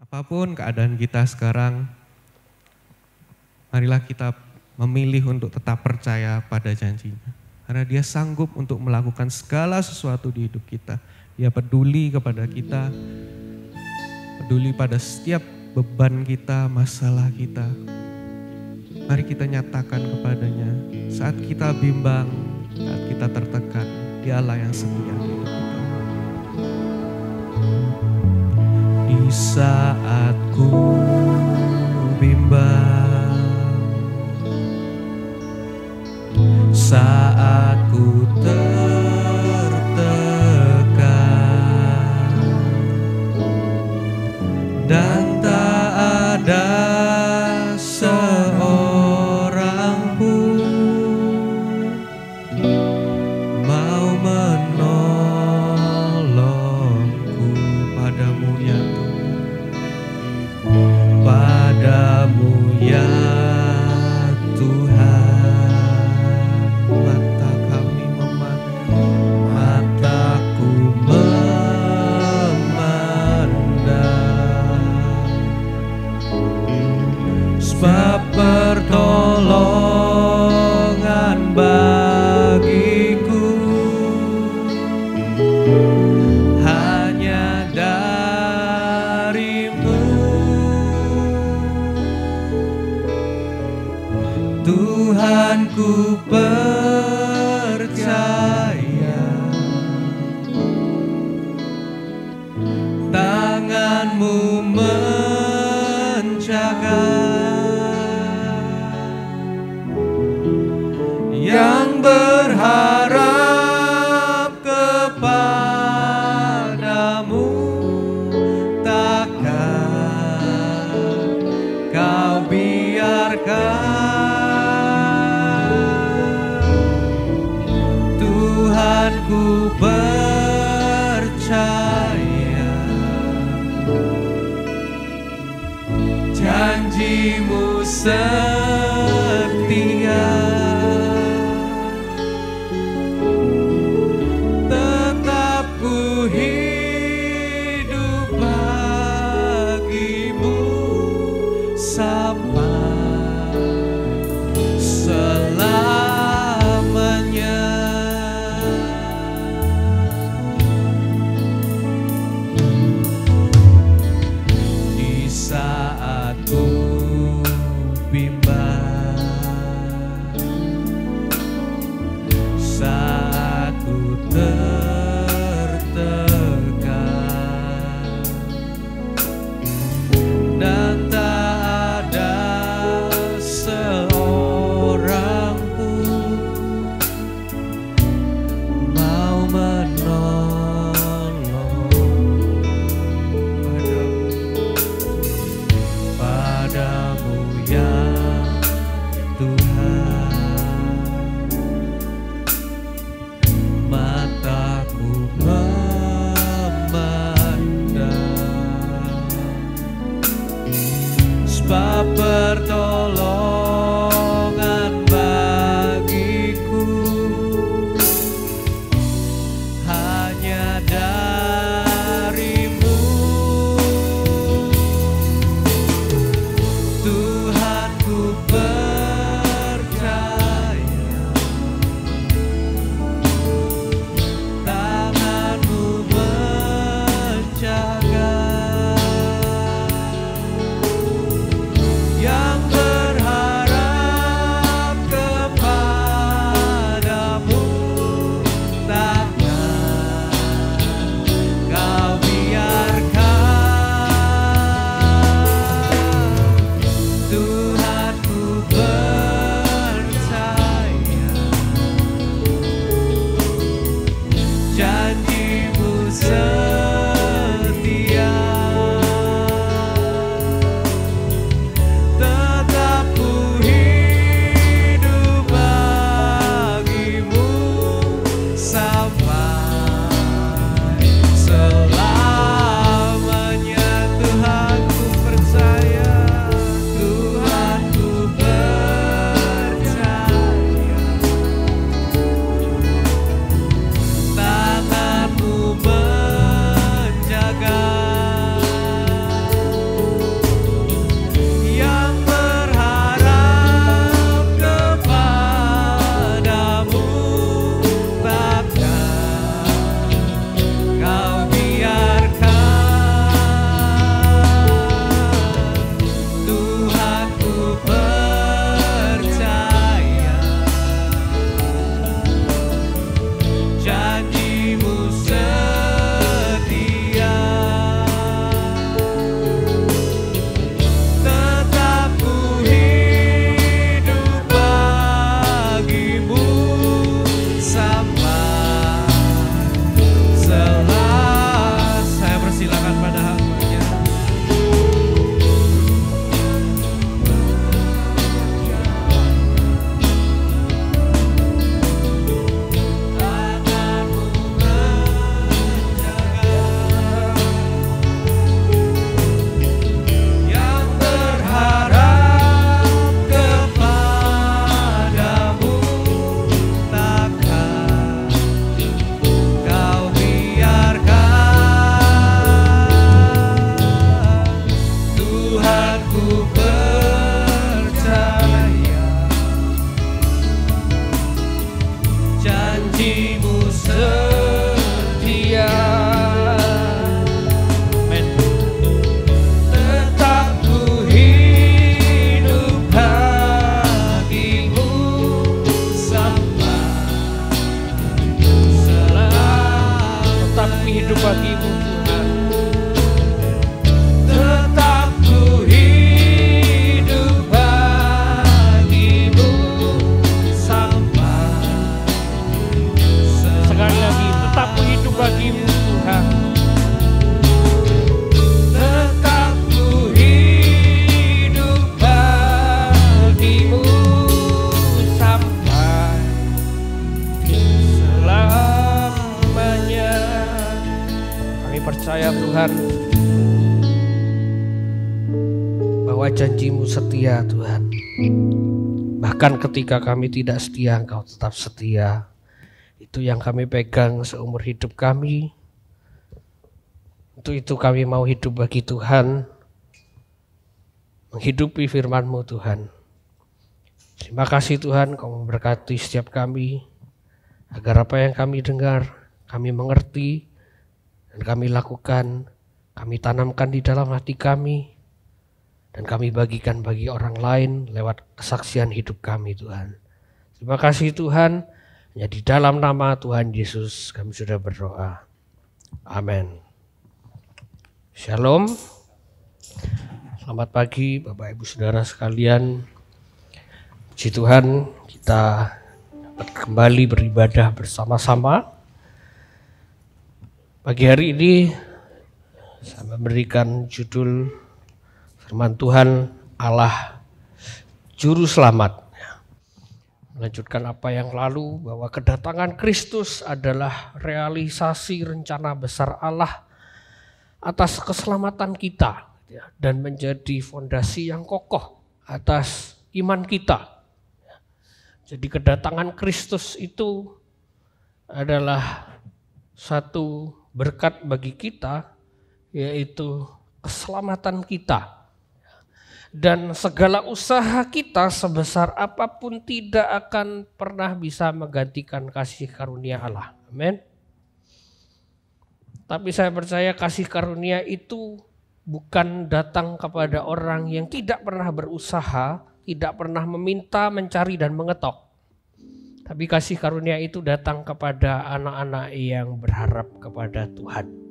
Apapun keadaan kita sekarang, marilah kita memilih untuk tetap percaya pada janjinya. Karena Dia sanggup untuk melakukan segala sesuatu di hidup kita. Dia peduli kepada kita, peduli pada setiap beban kita, masalah kita. Mari kita nyatakan kepadanya, saat kita bimbang, saat kita tertekan, Dialah yang setia di hidup kita. Di saat ku bimbang, saat ku tertekan, dan tak ada seorang pun mau menolongku, padamu ya Tuhan, padamu ya Tuhan. Mata kami memandang, mataku memandang, sebab pertolongan bagiku hanya darimu. Tuhan, ku percaya tangan-Mu menjaga, yang berharap kepadamu takkan Kau biarkan. Tuhan, ku percaya janji-Mu setia, tetap ku hidup bagi-Mu sampai selamanya. Di saat ku bimbang, bahwa janji-Mu setia Tuhan. Bahkan ketika kami tidak setia, Engkau tetap setia. Itu yang kami pegang seumur hidup kami. Untuk itu kami mau hidup bagi Tuhan, menghidupi firman-Mu Tuhan. Terima kasih Tuhan, Kau memberkati setiap kami, agar apa yang kami dengar, kami mengerti, dan kami lakukan, kami tanamkan di dalam hati kami, dan kami bagikan bagi orang lain lewat kesaksian hidup kami Tuhan. Terima kasih Tuhan, hanya di dalam nama Tuhan Yesus kami sudah berdoa. Amin. Shalom. Selamat pagi Bapak Ibu Saudara sekalian. Puji Tuhan, kita dapat kembali beribadah bersama-sama. Pagi hari ini saya memberikan judul firman Tuhan, Allah Juru Selamat. Melanjutkan apa yang lalu, bahwa kedatangan Kristus adalah realisasi rencana besar Allah atas keselamatan kita dan menjadi fondasi yang kokoh atas iman kita. Jadi kedatangan Kristus itu adalah satu berkat bagi kita, yaitu keselamatan kita. Dan segala usaha kita sebesar apapun tidak akan pernah bisa menggantikan kasih karunia Allah. Amin. Tapi saya percaya kasih karunia itu bukan datang kepada orang yang tidak pernah berusaha, tidak pernah meminta, mencari dan mengetok. Tapi kasih karunia itu datang kepada anak-anak yang berharap kepada Tuhan.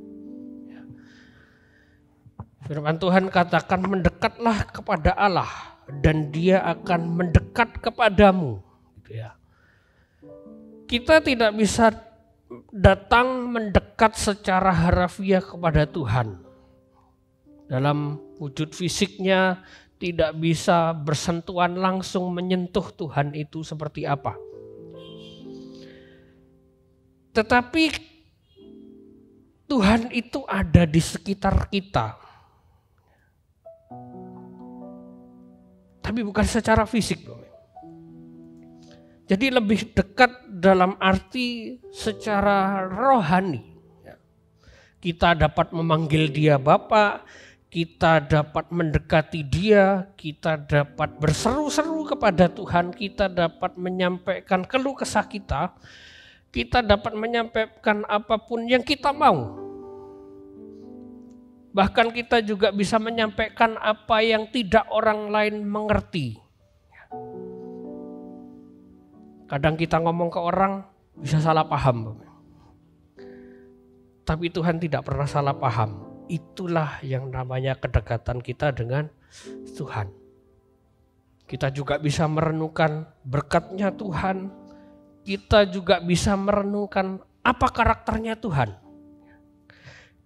Firman Tuhan katakan, mendekatlah kepada Allah dan Dia akan mendekat kepadamu. Kita tidak bisa datang mendekat secara harafiah kepada Tuhan. Dalam wujud fisiknya tidak bisa bersentuhan langsung menyentuh Tuhan itu seperti apa. Tetapi Tuhan itu ada di sekitar kita. Tapi bukan secara fisik. Jadi lebih dekat dalam arti secara rohani. Kita dapat memanggil Dia Bapa, kita dapat mendekati Dia, kita dapat berseru-seru kepada Tuhan, kita dapat menyampaikan keluh kesah kita dapat menyampaikan apapun yang kita mau. Bahkan kita juga bisa menyampaikan apa yang tidak orang lain mengerti. Kadang kita ngomong ke orang bisa salah paham. Tapi Tuhan tidak pernah salah paham. Itulah yang namanya kedekatan kita dengan Tuhan. Kita juga bisa merenungkan berkatnya Tuhan. Kita juga bisa merenungkan apa karakternya Tuhan.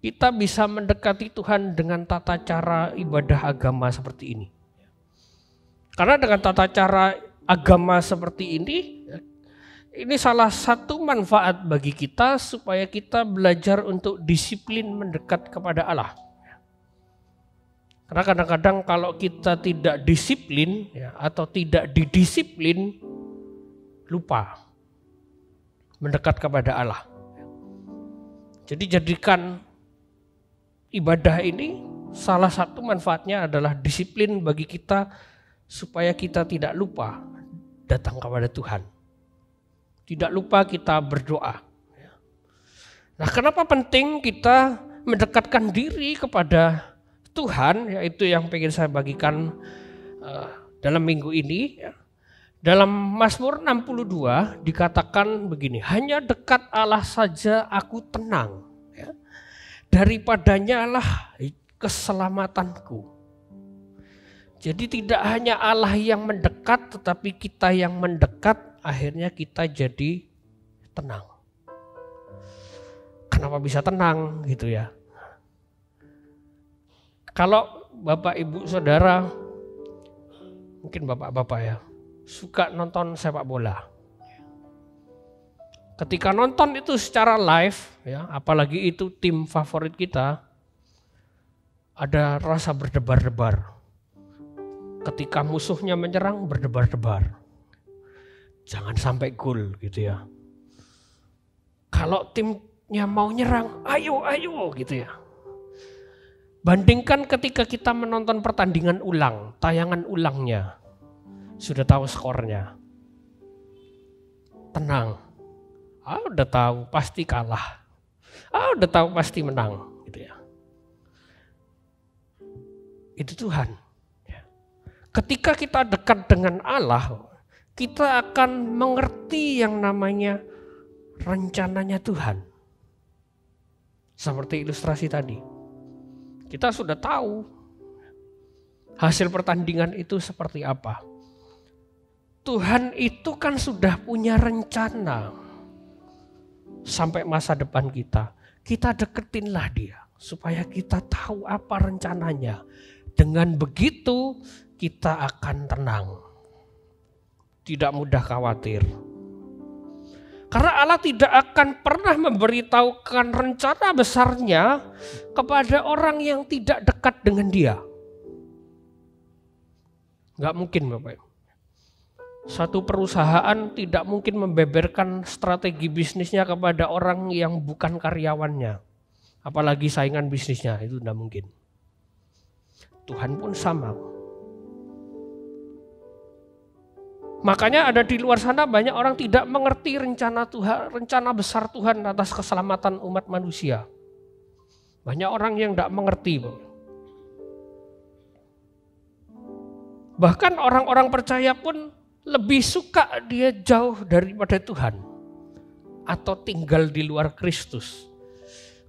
Kita bisa mendekati Tuhan dengan tata cara ibadah agama seperti ini. Karena dengan tata cara agama seperti ini salah satu manfaat bagi kita supaya kita belajar untuk disiplin mendekat kepada Allah. Karena kadang-kadang kalau kita tidak disiplin atau tidak didisiplin, lupa mendekat kepada Allah. Jadi jadikan ibadah ini salah satu manfaatnya adalah disiplin bagi kita supaya kita tidak lupa datang kepada Tuhan. Tidak lupa kita berdoa. Nah, kenapa penting kita mendekatkan diri kepada Tuhan, yaitu yang pengen saya bagikan dalam minggu ini. Dalam Mazmur 62 dikatakan begini, hanya dekat Allah saja aku tenang. Daripadanya lah keselamatanku. Jadi tidak hanya Allah yang mendekat, tetapi kita yang mendekat, akhirnya kita jadi tenang. Kenapa bisa tenang gitu ya? Kalau Bapak Ibu Saudara, mungkin Bapak-bapak ya, suka nonton sepak bola. Ketika nonton itu secara live, ya, apalagi itu tim favorit kita, ada rasa berdebar-debar. ketika musuhnya menyerang berdebar-debar. Jangan sampai gol gitu ya. Kalau timnya mau nyerang, ayo gitu ya. Bandingkan ketika kita menonton pertandingan ulang, tayangan ulangnya. Sudah tahu skornya. Tenang. Udah tahu pasti kalah. Udah tahu pasti menang gitu ya. Itu Tuhan. Ketika kita dekat dengan Allah, kita akan mengerti yang namanya rencananya Tuhan. Seperti ilustrasi tadi. Kita sudah tahu hasil pertandingan itu seperti apa. Tuhan itu kan sudah punya rencana sampai masa depan kita. Kita deketinlah dia supaya kita tahu apa rencananya. Dengan begitu kita akan tenang. Tidak mudah khawatir. Karena Allah tidak akan pernah memberitahukan rencana besarnya kepada orang yang tidak dekat dengan dia. Gak mungkin Bapak. Satu perusahaan tidak mungkin membeberkan strategi bisnisnya kepada orang yang bukan karyawannya. Apalagi saingan bisnisnya, itu tidak mungkin. Tuhan pun sama. Makanya ada di luar sana banyak orang tidak mengerti rencana Tuhan, rencana besar Tuhan atas keselamatan umat manusia. Banyak orang yang tidak mengerti. Bahkan orang-orang percaya pun lebih suka dia jauh daripada Tuhan. Atau tinggal di luar Kristus.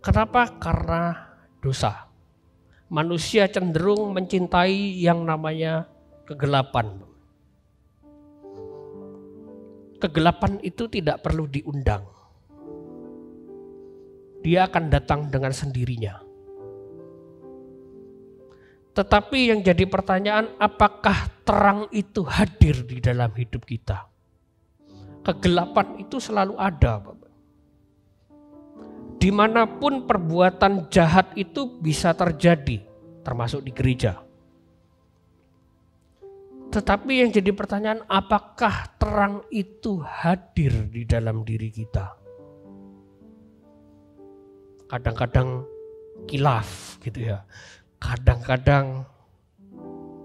Kenapa? Karena dosa. Manusia cenderung mencintai yang namanya kegelapan. Kegelapan itu tidak perlu diundang. Dia akan datang dengan sendirinya. Tetapi yang jadi pertanyaan, apakah terang itu hadir di dalam hidup kita? Kegelapan itu selalu ada, Bapak. Dimanapun perbuatan jahat itu bisa terjadi, termasuk di gereja. Tetapi yang jadi pertanyaan, apakah terang itu hadir di dalam diri kita? Kadang-kadang kilaf gitu ya. Kadang-kadang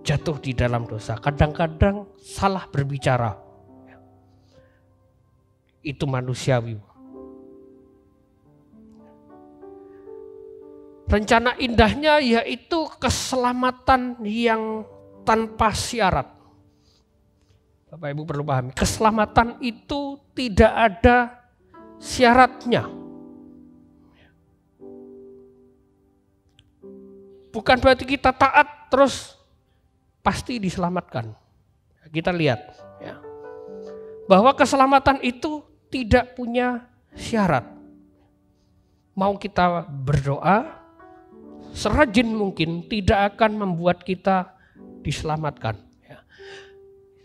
jatuh di dalam dosa. Kadang-kadang salah berbicara. Itu manusiawi. Rencana indahnya yaitu keselamatan yang tanpa syarat. Bapak Ibu perlu pahami, keselamatan itu tidak ada syaratnya. Bukan berarti kita taat terus pasti diselamatkan. Kita lihat ya, bahwa keselamatan itu tidak punya syarat. Mau kita berdoa serajin mungkin tidak akan membuat kita diselamatkan.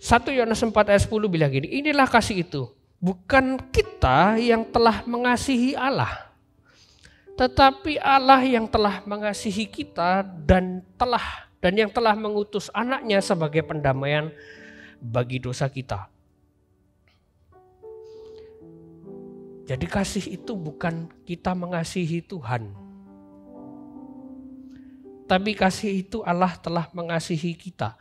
1 Yohanes 4 ayat 10 bilang gini, inilah kasih itu, bukan kita yang telah mengasihi Allah, tetapi Allah yang telah mengasihi kita dan yang telah mengutus anaknya sebagai pendamaian bagi dosa kita. Jadi kasih itu bukan kita mengasihi Tuhan, tapi kasih itu Allah telah mengasihi kita.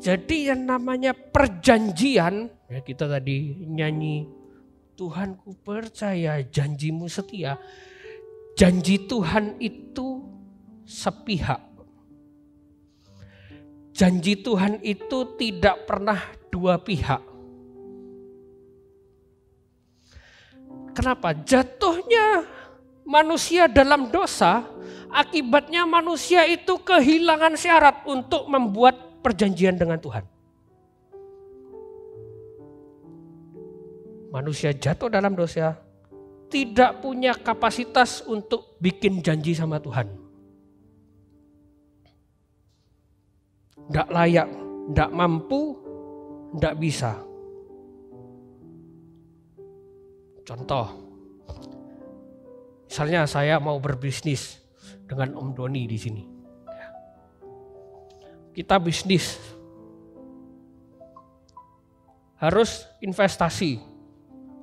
Jadi yang namanya perjanjian, ya kita tadi nyanyi, Tuhan ku percaya janjimu setia. Janji Tuhan itu sepihak. Janji Tuhan itu tidak pernah dua pihak. Kenapa? Jatuhnya manusia dalam dosa, akibatnya manusia itu kehilangan syarat untuk membuat perjanjian dengan Tuhan. Manusia jatuh dalam dosa, tidak punya kapasitas untuk bikin janji sama Tuhan. Tidak layak, tidak mampu, tidak bisa. Contoh, misalnya saya mau berbisnis dengan Om Doni di sini. Kita bisnis harus investasi.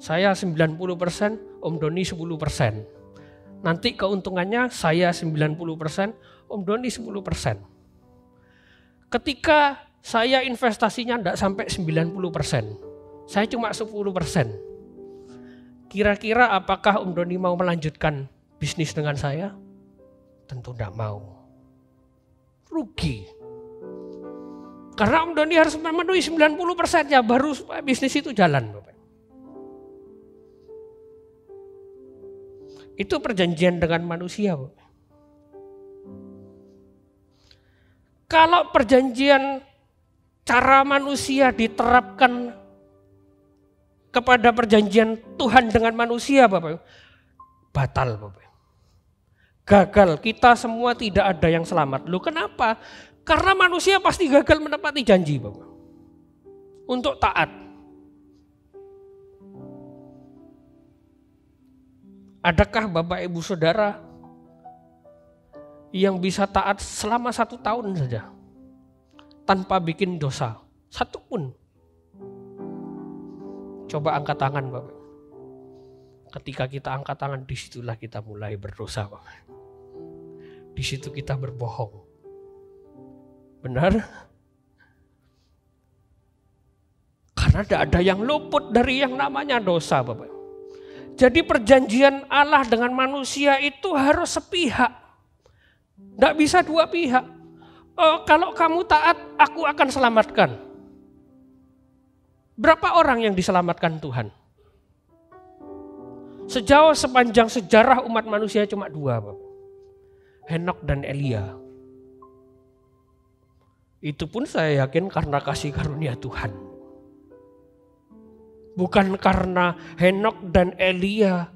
Saya 90%, Om Doni 10%. Nanti keuntungannya saya 90%, Om Doni 10%. Ketika saya investasinya tidak sampai 90%, saya cuma 10%. Kira-kira apakah Om Doni mau melanjutkan bisnis dengan saya? Tentu tidak mau. Rugi. Karena Om Doni harus memenuhi 90%-nya baru supaya bisnis itu jalan. Bapak. Itu perjanjian dengan manusia. Bapak. Kalau perjanjian cara manusia diterapkan kepada perjanjian Tuhan dengan manusia, Bapak, batal, Bapak. Gagal, kita semua tidak ada yang selamat. Loh kenapa? Karena manusia pasti gagal menepati janji, Bapak. Untuk taat. Adakah Bapak Ibu Saudara yang bisa taat selama 1 tahun saja tanpa bikin dosa? 1 pun. Coba angkat tangan, Bapak. Ketika kita angkat tangan, disitulah kita mulai berdosa, Bapak. Di situ kita berbohong. Benar? Karena tidak ada yang luput dari yang namanya dosa, Bapak. Jadi perjanjian Allah dengan manusia itu harus sepihak. Tidak bisa 2 pihak. Oh, kalau kamu taat, aku akan selamatkan. Berapa orang yang diselamatkan Tuhan? Sejauh sepanjang sejarah umat manusia cuma 2, Bapak. Henok dan Elia. Itu pun saya yakin karena kasih karunia Tuhan. Bukan karena Henok dan Elia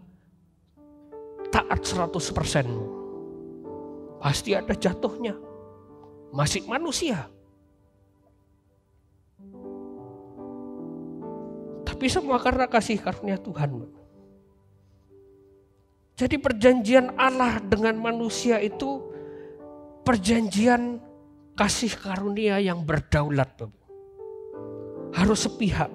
taat 100%. Pasti ada jatuhnya. Masih manusia. Tapi semua karena kasih karunia Tuhan. Jadi perjanjian Allah dengan manusia itu perjanjian kasih karunia yang berdaulat. Harus sepihak.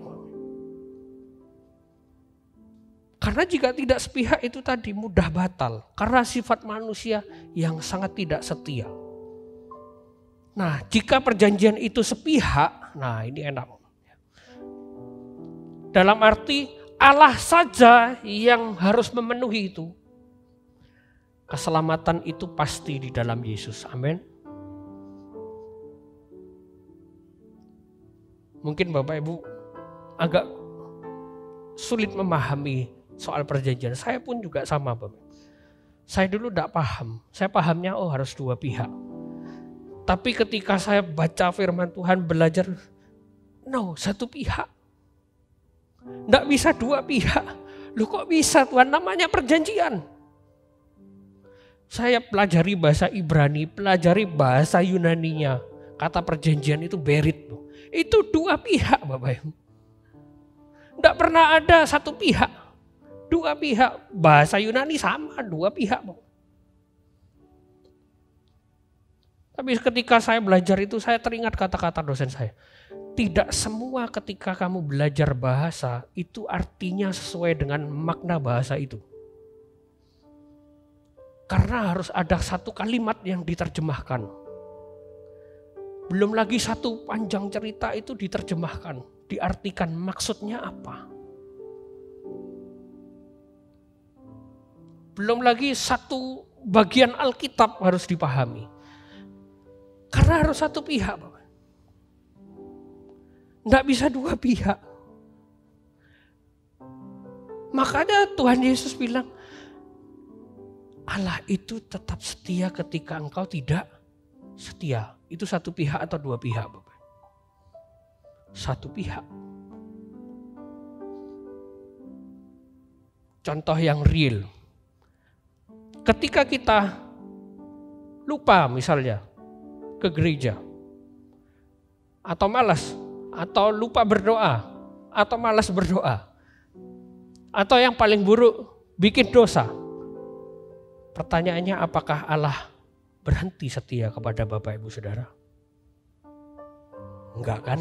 Karena jika tidak sepihak itu tadi mudah batal. Karena sifat manusia yang sangat tidak setia. Nah, jika perjanjian itu sepihak, nah ini enak. Dalam arti Allah saja yang harus memenuhi itu. Keselamatan itu pasti di dalam Yesus. Amin. Mungkin Bapak Ibu agak sulit memahami soal perjanjian. Saya pun juga sama, Bapak. Saya dulu tidak paham. Saya pahamnya harus 2 pihak. Tapi ketika saya baca firman Tuhan, belajar, 1 pihak. Tidak bisa 2 pihak. Loh kok bisa Tuhan? Namanya perjanjian. Saya pelajari bahasa Ibrani, pelajari bahasa Yunaninya. Kata perjanjian itu berit. Itu 2 pihak, Bapak Ibu. Tidak pernah ada 1 pihak. 2 pihak. Bahasa Yunani sama, 2 pihak. Tapi ketika saya belajar itu, saya teringat kata-kata dosen saya. Tidak semua ketika kamu belajar bahasa, itu artinya sesuai dengan makna bahasa itu. Karena harus ada 1 kalimat yang diterjemahkan. Belum lagi 1 panjang cerita itu diterjemahkan. Diartikan maksudnya apa. Belum lagi 1 bagian Alkitab harus dipahami. Karena harus 1 pihak, Bapak. Tidak bisa 2 pihak. Makanya Tuhan Yesus bilang, Allah itu tetap setia ketika engkau tidak setia. Itu 1 pihak atau 2 pihak, Bapak? 1 pihak. Contoh yang real. Ketika kita lupa misalnya ke gereja, atau malas, atau lupa berdoa, atau malas berdoa, atau yang paling buruk bikin dosa. Pertanyaannya, apakah Allah berhenti setia kepada Bapak Ibu Saudara? Enggak kan?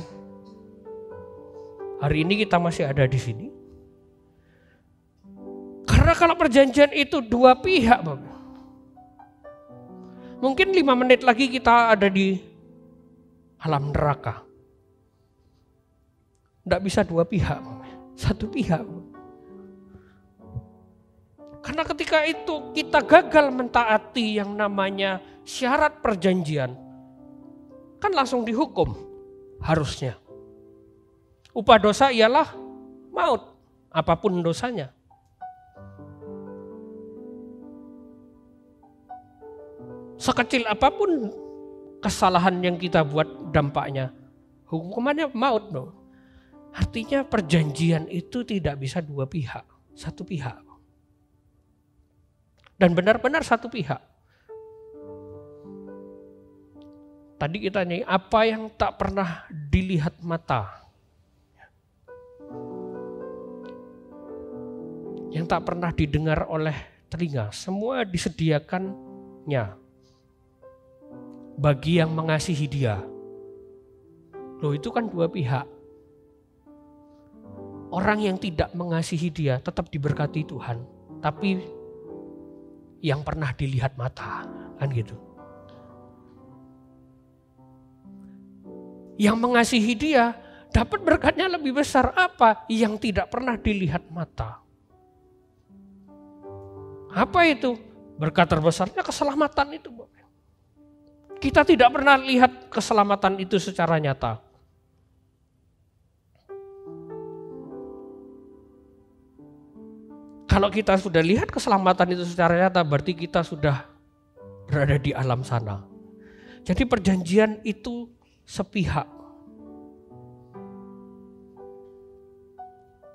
hari ini kita masih ada di sini. Karena kalau perjanjian itu dua pihak, Bapak. Mungkin 5 menit lagi kita ada di alam neraka. Tidak bisa dua pihak, satu pihak. Karena ketika itu kita gagal mentaati yang namanya syarat perjanjian, kan langsung dihukum harusnya. Upah dosa ialah maut, apapun dosanya. Sekecil apapun kesalahan yang kita buat dampaknya, hukumannya maut dong. Artinya perjanjian itu tidak bisa dua pihak, satu pihak. Dan benar-benar satu pihak. Tadi kita nyanyi, apa yang tak pernah dilihat mata, yang tak pernah didengar oleh telinga, semua disediakannya bagi yang mengasihi Dia. Loh, itu kan dua pihak. Orang yang tidak mengasihi Dia tetap diberkati Tuhan, tapi yang pernah dilihat mata, kan gitu. Yang mengasihi Dia dapat berkatnya lebih besar, apa? Yang tidak pernah dilihat mata. Apa itu? Berkat terbesarnya keselamatan itu. Kita tidak pernah lihat keselamatan itu secara nyata. Kalau kita sudah lihat keselamatan itu secara nyata, berarti kita sudah berada di alam sana. Jadi perjanjian itu sepihak.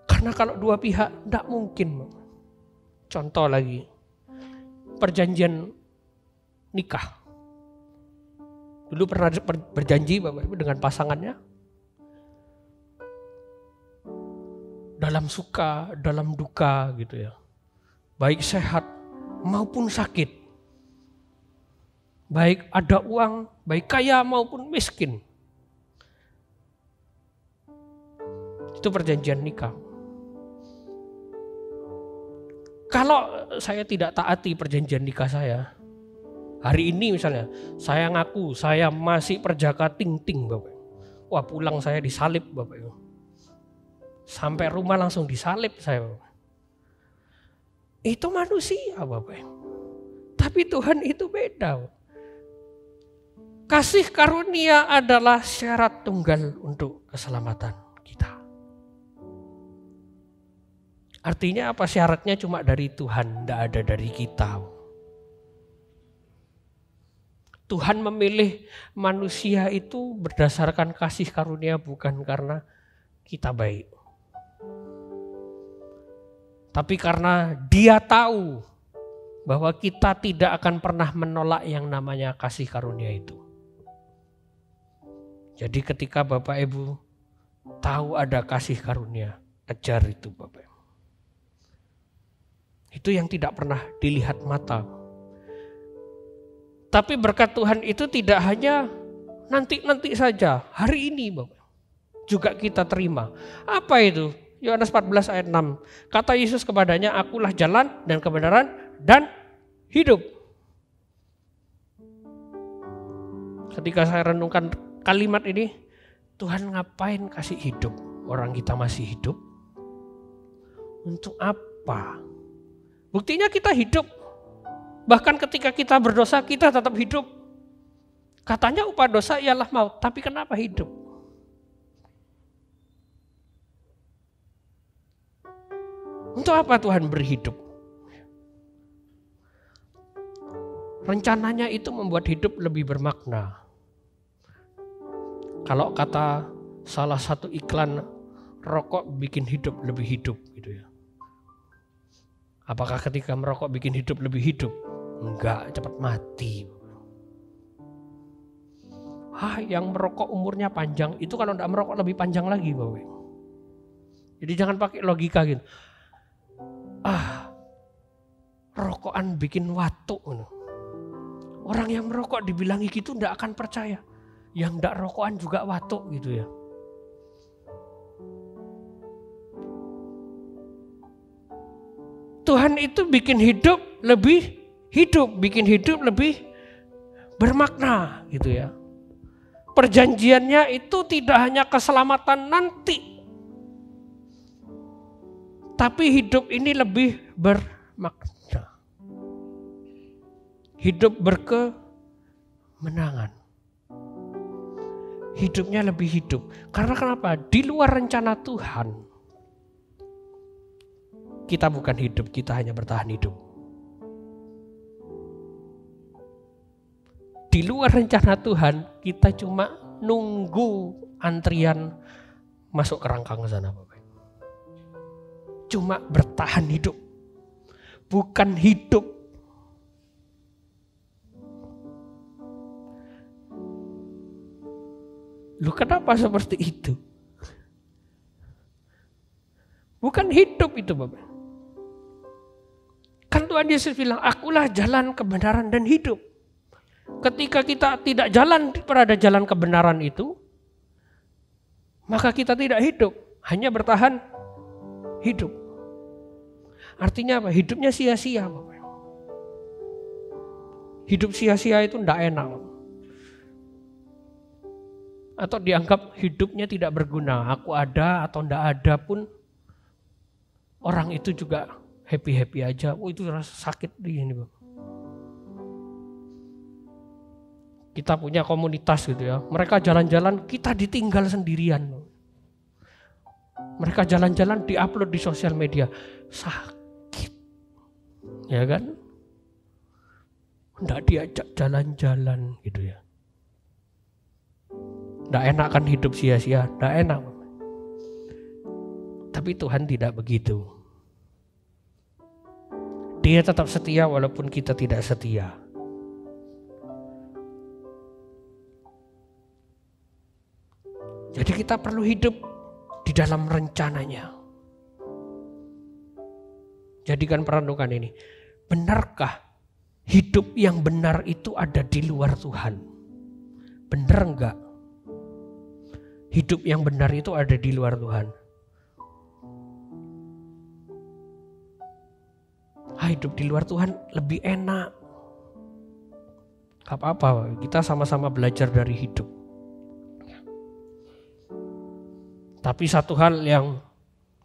Karena kalau dua pihak tidak mungkin. Contoh lagi, perjanjian nikah. Dulu pernah berjanji Bapak Ibu dengan pasangannya. Dalam suka, dalam duka gitu ya. Baik sehat maupun sakit. Baik ada uang, baik kaya maupun miskin. Itu perjanjian nikah. Kalau saya tidak taati perjanjian nikah saya, hari ini misalnya, saya ngaku saya masih perjaka ting-ting Bapak. Wah, pulang saya disalib Bapak. Sampai rumah langsung disalib saya Bapak. Itu manusia Bapak. Tapi Tuhan itu beda. Kasih karunia adalah syarat tunggal untuk keselamatan kita. Artinya apa? Syaratnya cuma dari Tuhan, tidak ada dari kita. Tuhan memilih manusia itu berdasarkan kasih karunia, bukan karena kita baik. Tapi karena Dia tahu bahwa kita tidak akan pernah menolak yang namanya kasih karunia itu. Jadi ketika Bapak Ibu tahu ada kasih karunia, kejar itu Bapak Ibu. Itu yang tidak pernah dilihat mata. Tapi berkat Tuhan itu tidak hanya nanti-nanti saja, hari ini Bapak, juga kita terima. Apa itu? Yohanes 14 ayat 6. Kata Yesus kepadanya, akulah jalan dan kebenaran dan hidup. Ketika saya renungkan kalimat ini, Tuhan ngapain kasih hidup? Orang kita masih hidup. Untuk apa? Buktinya kita hidup. Bahkan ketika kita berdosa, kita tetap hidup. Katanya upah dosa ialah maut, tapi kenapa hidup? Untuk apa Tuhan berhidup? Rencananya itu membuat hidup lebih bermakna. Kalau kata salah satu iklan, rokok bikin hidup lebih hidup gitu ya. Apakah ketika merokok bikin hidup lebih hidup? Enggak, cepat mati. Yang merokok umurnya panjang, itu kalau enggak merokok lebih panjang lagi Bapak. Jadi jangan pakai logika gitu. Rokokan bikin watuk. Orang yang merokok dibilangi gitu enggak akan percaya. Yang enggak rokokan juga watuk gitu ya. Tuhan itu bikin hidup lebih hidup, bikin hidup lebih bermakna gitu ya. Perjanjiannya itu tidak hanya keselamatan nanti, tapi hidup ini lebih bermakna. Hidup berkemenangan. Hidupnya lebih hidup. Karena kenapa? Di luar rencana Tuhan, kita bukan hidup, kita hanya bertahan hidup. Di luar rencana Tuhan, kita cuma nunggu antrian masuk kerangkang sana, Bapak. Cuma bertahan hidup, bukan hidup. Lu kenapa seperti itu? Bukan hidup itu, Bapak. Kan Tuhan Yesus bilang, akulah jalan kebenaran dan hidup. Ketika kita tidak jalan pada jalan kebenaran itu, maka kita tidak hidup, hanya bertahan hidup. Artinya apa? Hidupnya sia-sia. Hidup sia-sia itu tidak enak. Atau dianggap hidupnya tidak berguna. Aku ada atau tidak ada pun, orang itu juga happy-happy aja. Oh, itu rasa sakit ini, Bapak. Kita punya komunitas gitu ya. Mereka jalan-jalan, kita ditinggal sendirian. Mereka jalan-jalan diupload di sosial media. Sakit. Ya kan? Nggak diajak jalan-jalan gitu ya. Nggak enak kan hidup sia-sia. Nggak enak. Tapi Tuhan tidak begitu. Dia tetap setia walaupun kita tidak setia. Jadi kita perlu hidup di dalam rencananya. Jadikan perenungan ini. Benarkah hidup yang benar itu ada di luar Tuhan? Benar enggak? Hidup yang benar itu ada di luar Tuhan. Hidup di luar Tuhan lebih enak. Gak apa-apa, kita sama-sama belajar dari hidup. Tapi satu hal yang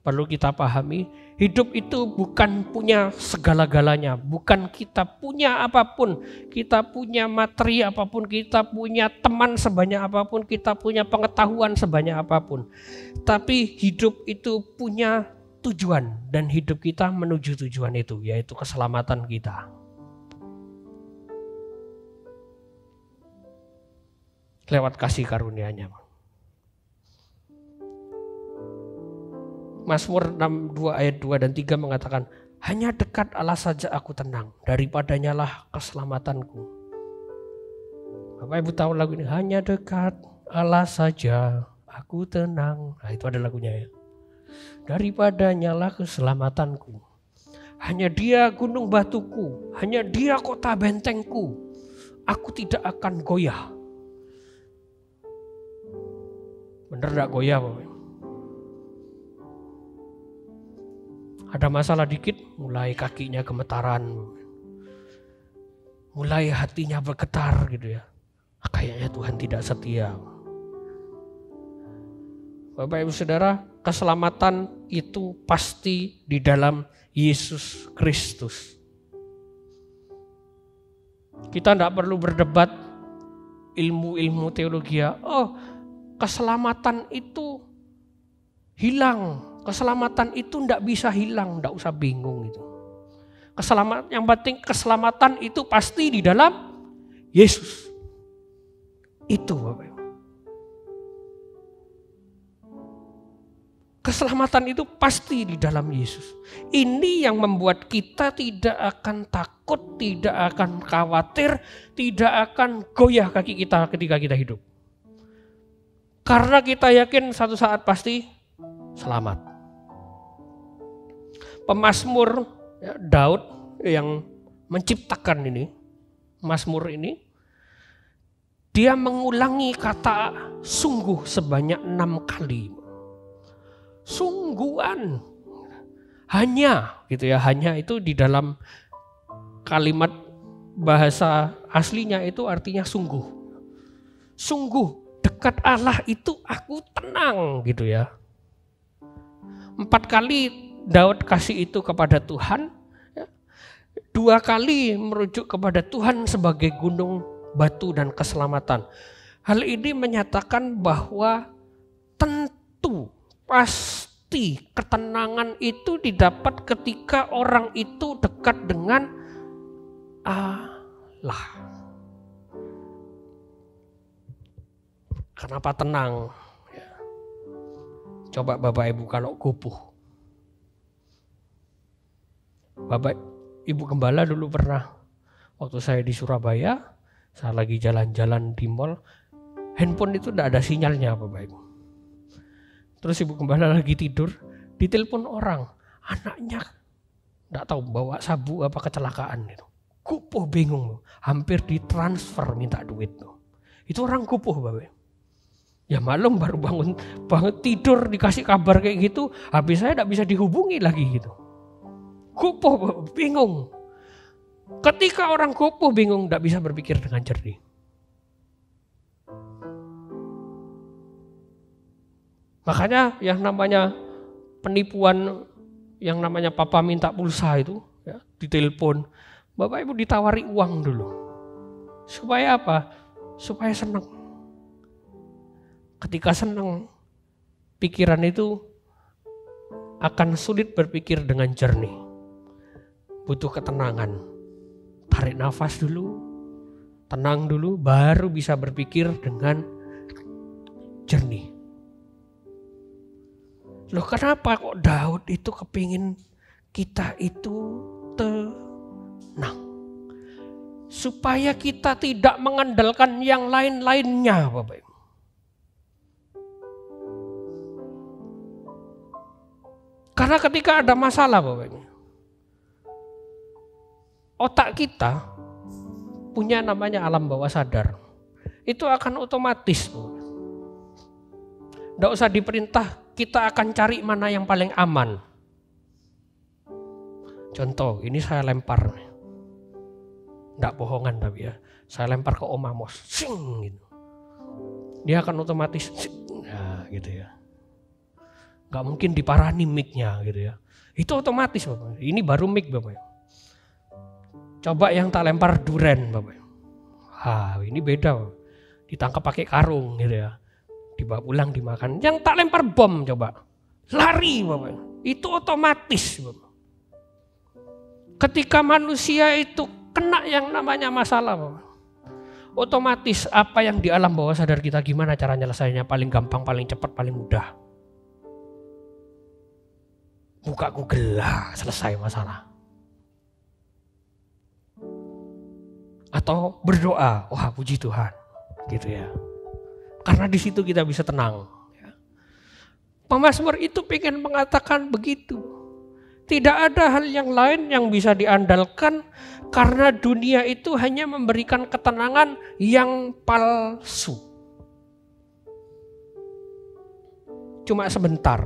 perlu kita pahami, hidup itu bukan punya segala-galanya, bukan kita punya apapun, kita punya materi apapun, kita punya teman sebanyak apapun, kita punya pengetahuan sebanyak apapun. Tapi hidup itu punya tujuan dan hidup kita menuju tujuan itu, yaitu keselamatan kita. Lewat kasih karunia-Nya. Mazmur 62 ayat 2 dan 3 mengatakan, hanya dekat Allah saja aku tenang, daripadanya lah keselamatanku. Bapak Ibu tahu lagu ini, hanya dekat Allah saja aku tenang. Nah itu ada lagunya ya. Daripadanya lah keselamatanku. Hanya Dia gunung batuku, hanya Dia kota bentengku. Aku tidak akan goyah. Bener gak goyah Bapak? Ada masalah dikit, mulai kakinya gemetaran. Mulai hatinya bergetar gitu ya. Kayaknya Tuhan tidak setia. Bapak Ibu Saudara, keselamatan itu pasti di dalam Yesus Kristus. Kita tidak perlu berdebat ilmu-ilmu teologi. Oh, keselamatan itu hilang. Keselamatan itu tidak bisa hilang, tidak usah bingung itu. Yang penting keselamatan itu pasti di dalam Yesus. Itu Bapak Ibu. Keselamatan itu pasti di dalam Yesus. Ini yang membuat kita tidak akan takut, tidak akan khawatir, tidak akan goyah kaki kita ketika kita hidup. Karena kita yakin satu saat pasti selamat. Pemazmur Daud yang menciptakan ini, Mazmur ini, dia mengulangi kata sungguh sebanyak 6 kali. Sungguhan. Hanya gitu ya, hanya itu di dalam kalimat bahasa aslinya itu artinya sungguh. Sungguh dekat Allah itu aku tenang gitu ya. 4 kali Daud kasih itu kepada Tuhan. 2 kali merujuk kepada Tuhan sebagai gunung, batu dan keselamatan. Hal ini menyatakan bahwa tentu pasti ketenangan itu didapat ketika orang itu dekat dengan Allah. Kenapa tenang? Coba Bapak Ibu kalau gupuh. Bapak Ibu Gembala dulu pernah, waktu saya di Surabaya, saya lagi jalan-jalan di mall, handphone itu tidak ada sinyalnya Bapak Ibu. Terus Ibu Gembala lagi tidur, ditelepon orang, anaknya tidak tahu bawa sabu apa kecelakaan itu. Gupuh bingung, hampir ditransfer minta duit. Itu orang gupuh Bapak Ibu. Ya malam baru bangun tidur dikasih kabar kayak gitu, habis saya tidak bisa dihubungi lagi gitu. Gupuh, bingung. Ketika orang gupuh bingung tidak bisa berpikir dengan jernih. Makanya yang namanya penipuan, yang namanya papa minta pulsa itu, ya, ditelepon, Bapak Ibu ditawari uang dulu. Supaya apa? Supaya senang. Ketika senang, pikiran itu akan sulit berpikir dengan jernih. Butuh ketenangan. Tarik nafas dulu, tenang dulu, baru bisa berpikir dengan jernih. Loh kenapa kok Daud itu kepingin kita itu tenang? Supaya kita tidak mengandalkan yang lain-lainnya Bapak Ibu. Karena ketika ada masalah Bapak Ibu, otak kita punya namanya alam bawah sadar. Itu akan otomatis. Tidak usah diperintah, kita akan cari mana yang paling aman. Contoh, ini saya lempar. Tidak bohongan tapi ya. Saya lempar ke Om Amos. Sing, gitu. Dia akan otomatis. Nah, gitu ya. Gak mungkin diparani mic-nya gitu ya. Itu otomatis Bapak. Ini baru mic Bapak. Coba yang tak lempar duren Bapak. Ini beda Bapak. Ditangkap pakai karung gitu ya. Dibawa pulang dimakan. Yang tak lempar bom coba. Lari Bapak. Itu otomatis Bapak. Ketika manusia itu kena yang namanya masalah Bapak, otomatis apa yang di alam bawah sadar kita gimana cara nyelesainya paling gampang, paling cepat, paling mudah. Buka Google lah, selesai masalah. Atau berdoa, wah puji Tuhan, gitu ya. Karena di situ kita bisa tenang. Pemazmur itu pengen mengatakan begitu. Tidak ada hal yang lain yang bisa diandalkan karena dunia itu hanya memberikan ketenangan yang palsu. Cuma sebentar.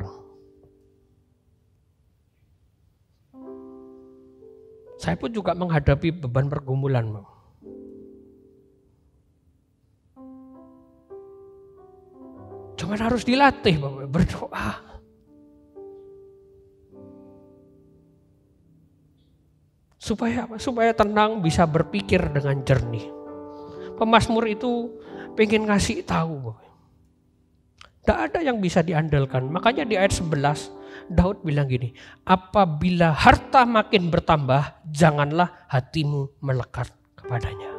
Saya pun juga menghadapi beban pergumulan. Cuma harus dilatih berdoa. Supaya apa? Supaya tenang, bisa berpikir dengan jernih. Pemazmur itu pengen ngasih tahu. Tidak ada yang bisa diandalkan. Makanya di ayat 11 Daud bilang gini, apabila harta makin bertambah, janganlah hatimu melekat kepadanya.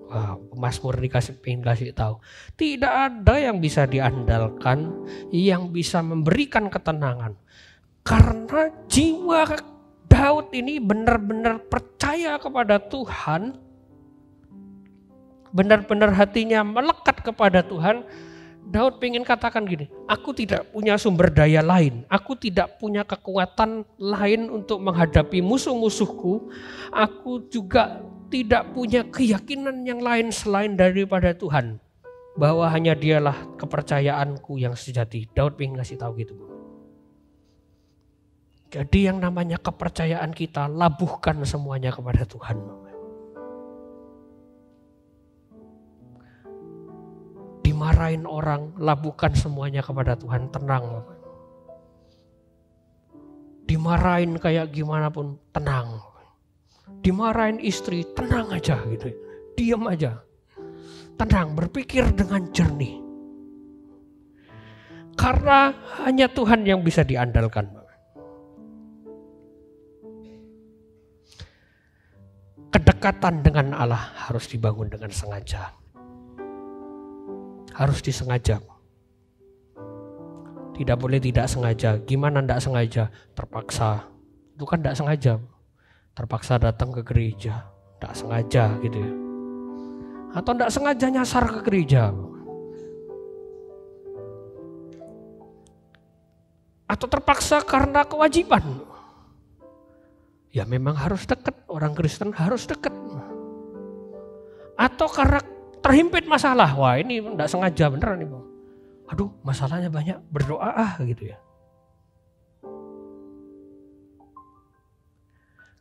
Wow, Pemazmur pengen kasih tahu. Tidak ada yang bisa diandalkan, yang bisa memberikan ketenangan. Karena jiwa Daud ini benar-benar percaya kepada Tuhan, benar-benar hatinya melekat kepada Tuhan. Daud pengen katakan gini, aku tidak punya sumber daya lain, aku tidak punya kekuatan lain untuk menghadapi musuh-musuhku, aku juga tidak punya keyakinan yang lain selain daripada Tuhan, bahwa hanya Dialah kepercayaanku yang sejati. Daud pengen ngasih tahu gitu. Jadi yang namanya kepercayaan kita, labuhkan semuanya kepada Tuhan. Dimarahin orang, labuhkan semuanya kepada Tuhan, tenang. Dimarahin kayak gimana pun, tenang. Dimarahin istri, tenang aja gitu. Diam aja. Tenang, berpikir dengan jernih. Karena hanya Tuhan yang bisa diandalkan. Kedekatan dengan Allah harus dibangun dengan sengaja. Harus disengaja. Tidak boleh tidak sengaja. Gimana tidak sengaja? Terpaksa. Itu kan tidak sengaja. Terpaksa datang ke gereja. Tidak sengaja gitu ya. Atau tidak sengaja nyasar ke gereja. Atau terpaksa karena kewajiban. Ya memang harus dekat. Orang Kristen harus dekat. Atau karena terhimpit masalah. Wah ini tidak sengaja beneran nih Bang. Aduh masalahnya banyak, berdoa gitu ya.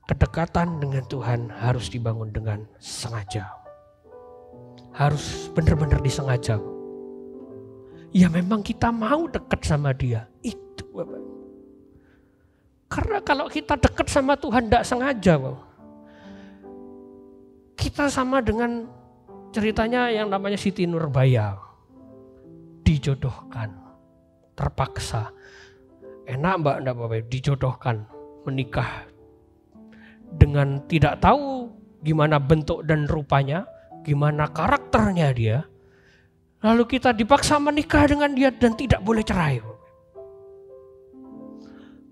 Kedekatan dengan Tuhan harus dibangun dengan sengaja. Harus benar-benar disengaja. Ya memang kita mau dekat sama dia. Itu Bapak. Karena kalau kita dekat sama Tuhan tidak sengaja Bapak. Kita sama dengan ceritanya yang namanya Siti Nurbaya. Dijodohkan. Terpaksa. Enak Mbak, enggak Bapak, dijodohkan. Menikah. Dengan tidak tahu gimana bentuk dan rupanya. Gimana karakternya dia. Lalu kita dipaksa menikah dengan dia dan tidak boleh cerai.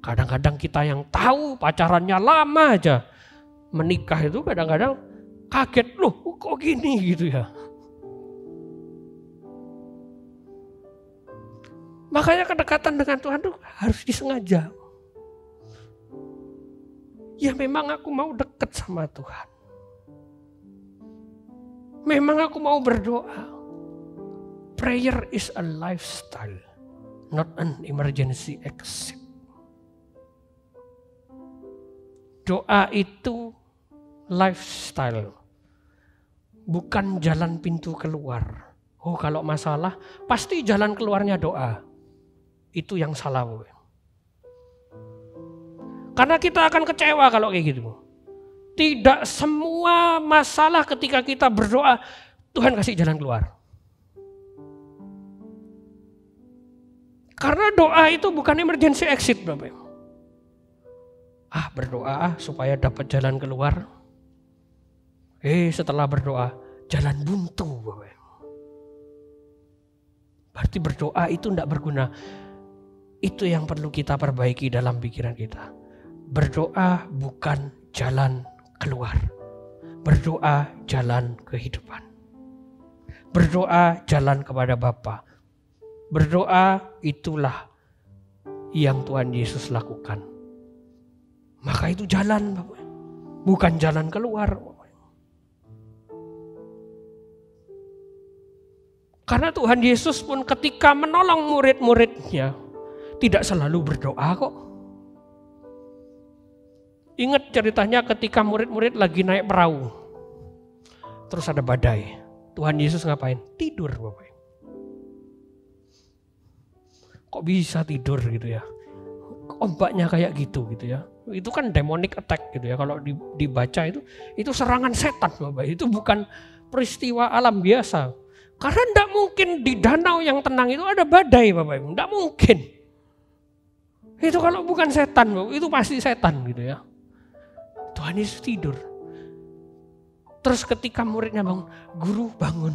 Kadang-kadang kita yang tahu pacarannya lama aja. Menikah itu kadang-kadang kaget, loh kok gini gitu ya. Makanya kedekatan dengan Tuhan itu harus disengaja. Ya memang aku mau dekat sama Tuhan. Memang aku mau berdoa. Prayer is a lifestyle, not an emergency exit. Doa itu lifestyle, bukan jalan pintu keluar. Oh kalau masalah, pasti jalan keluarnya doa. Itu yang salah. Karena kita akan kecewa kalau kayak gitu. Tidak semua masalah ketika kita berdoa, Tuhan kasih jalan keluar. Karena doa itu bukan emergency exit Bapak. Berdoa supaya dapat jalan keluar. Setelah berdoa, jalan buntu Bapak. Berarti berdoa itu tidak berguna. Itu yang perlu kita perbaiki dalam pikiran kita. Berdoa bukan jalan keluar. Berdoa jalan kehidupan. Berdoa jalan kepada Bapa. Berdoa itulah yang Tuhan Yesus lakukan. Maka itu jalan Bapak. Bukan jalan keluar. Karena Tuhan Yesus pun ketika menolong murid-muridnya tidak selalu berdoa kok. Ingat ceritanya ketika murid-murid lagi naik perahu. Terus ada badai. Tuhan Yesus ngapain? Tidur Bapak. Kok bisa tidur gitu ya? Ombaknya kayak gitu ya. Itu kan demonic attack gitu ya. Kalau dibaca itu serangan setan Bapak. Itu bukan peristiwa alam biasa. Karena tidak mungkin di danau yang tenang itu ada badai Bapak Ibu. Tidak mungkin. Itu kalau bukan setan Bapak, itu pasti setan gitu ya. Tuhan Yesus tidur. Terus ketika muridnya bangun, guru bangun.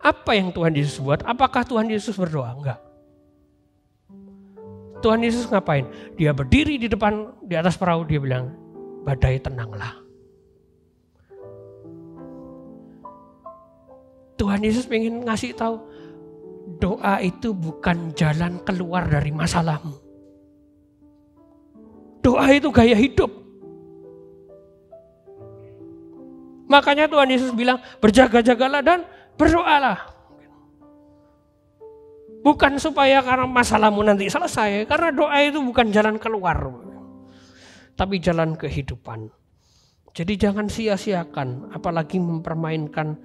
Apa yang Tuhan Yesus buat? Apakah Tuhan Yesus berdoa? Enggak. Tuhan Yesus ngapain? Dia berdiri di atas perahu, dia bilang, badai tenanglah. Tuhan Yesus ingin ngasih tahu, doa itu bukan jalan keluar dari masalahmu. Doa itu gaya hidup. Makanya Tuhan Yesus bilang, berjaga-jagalah dan berdoalah. Bukan supaya karena masalahmu nanti selesai, karena doa itu bukan jalan keluar. tapi jalan kehidupan. Jadi jangan sia-siakan, apalagi mempermainkan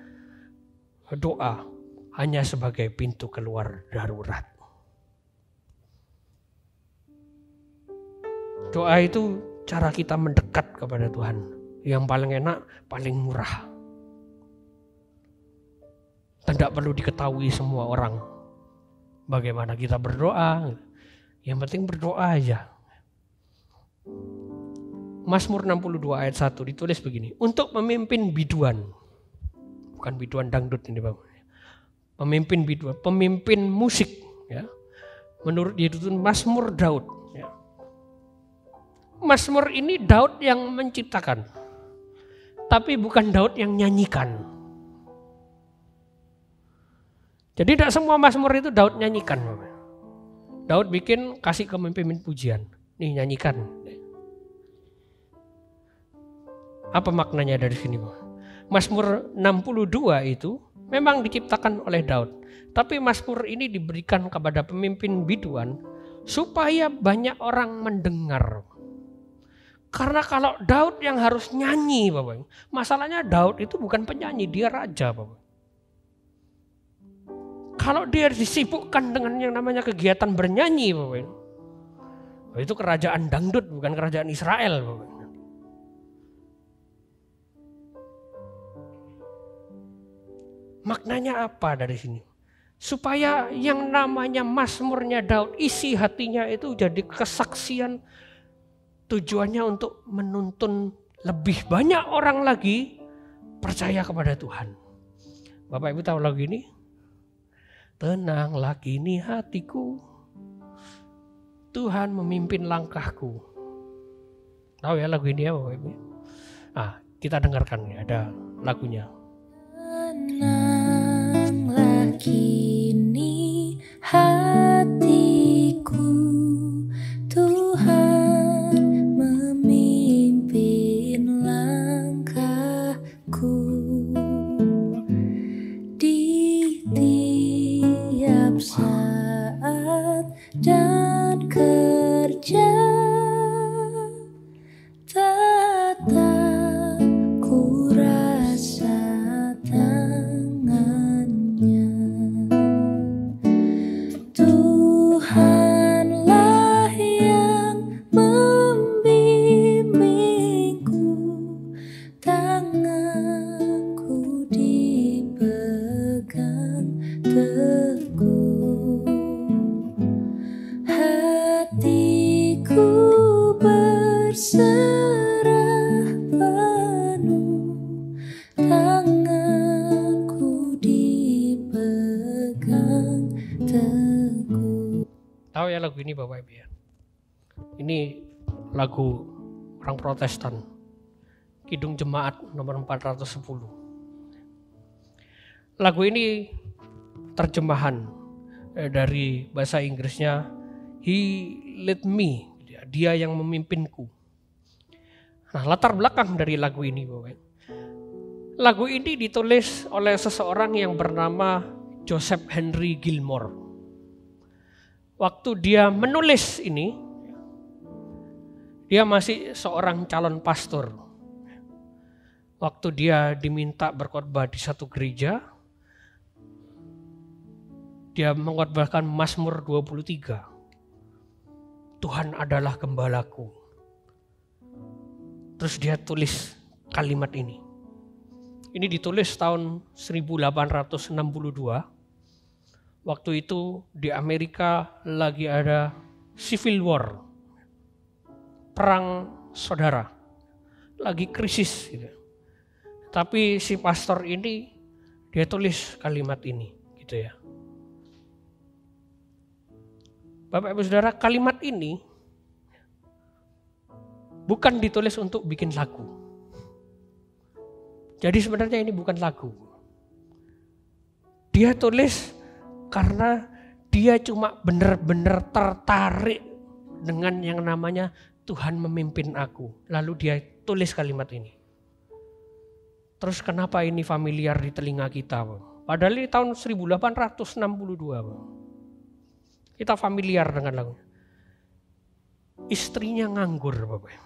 doa hanya sebagai pintu keluar darurat. Doa itu cara kita mendekat kepada Tuhan. Yang paling enak, paling murah. Tidak perlu diketahui semua orang bagaimana kita berdoa. Yang penting berdoa aja. Mazmur 62 ayat 1 ditulis begini. Untuk memimpin biduan. Bukan biduan dangdut ini Bapak. Pemimpin biduan, pemimpin musik. Ya. Menurut dia itu Mazmur Daud. Ya. Mazmur ini Daud yang menciptakan. Tapi bukan Daud yang nyanyikan. Jadi tidak semua Mazmur itu Daud nyanyikan. Daud bikin kasih ke pemimpin pujian. Nih nyanyikan. Apa maknanya dari sini? Mazmur 62 itu memang diciptakan oleh Daud. Tapi Mazmur ini diberikan kepada pemimpin biduan supaya banyak orang mendengar. Karena kalau Daud yang harus nyanyi, Bapak. Masalahnya Daud itu bukan penyanyi, dia raja, Bapak. Kalau dia disibukkan dengan yang namanya kegiatan bernyanyi, Bapak. Itu kerajaan dangdut, bukan kerajaan Israel, Bapak. Maknanya apa dari sini? Supaya yang namanya Mazmurnya Daud, isi hatinya itu jadi kesaksian, tujuannya untuk menuntun lebih banyak orang lagi percaya kepada Tuhan. Bapak Ibu tahu lagu ini? Tenanglah kini hatiku, Tuhan memimpin langkahku. Tahu ya lagu ini ya Bapak Ibu? Ah, kita dengarkan ya, ada lagunya. Tenanglah kini hatiku, Tuhan memimpin langkahku. Di tiap saat dan kerja tetap ku rasa tangannya. Tuhanlah yang membimbingku, tanganku dipegang teguh, hatiku berserah penuh, tanganku dipegang teguh. Tahu ya lagu ini Bapak Ibu ya? Ini lagu orang Protestan. Kidung Jemaat nomor 410. Lagu ini terjemahan dari bahasa Inggrisnya He led me, dia yang memimpinku. Nah, latar belakang dari lagu ini Bapak Ibu. Lagu ini ditulis oleh seseorang yang bernama Joseph Henry Gilmore. Waktu dia menulis ini, dia masih seorang calon pastor. Waktu dia diminta berkhotbah di satu gereja, dia mengkhotbahkan Mazmur 23. Tuhan adalah gembalaku. Terus dia tulis kalimat ini. Ini ditulis tahun 1862. Waktu itu di Amerika lagi ada Civil War, perang saudara, lagi krisis gitu. Tapi si pastor ini dia tulis kalimat ini gitu ya. Bapak Ibu Saudara, kalimat ini bukan ditulis untuk bikin lagu. Jadi sebenarnya ini bukan lagu. Dia tulis karena dia cuma benar-benar tertarik dengan yang namanya Tuhan memimpin aku. Lalu dia tulis kalimat ini. Terus kenapa ini familiar di telinga kita? Padahal ini tahun 1862. Kita familiar dengan lagu. Istrinya nganggur Bapak.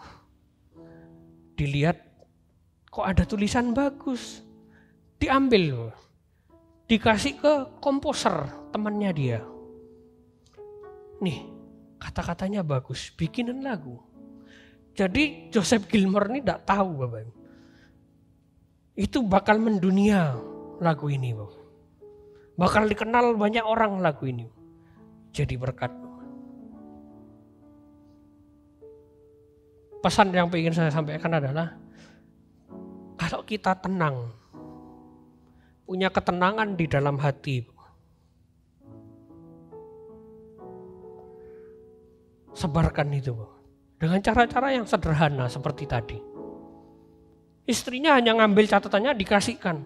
dilihat kok ada tulisan bagus. Diambil, dikasih ke komposer temannya dia. Nih, kata-katanya bagus, bikinin lagu. Jadi Joseph Gilmore ini tidak tahu Bapak Ibu. Itu bakal mendunia lagu ini Bapak. Bakal dikenal banyak orang lagu ini. Jadi berkat. Pesan yang ingin saya sampaikan adalah kalau kita tenang, punya ketenangan di dalam hati, sebarkan itu dengan cara-cara yang sederhana seperti tadi. Istrinya hanya ngambil catatannya dikasihkan.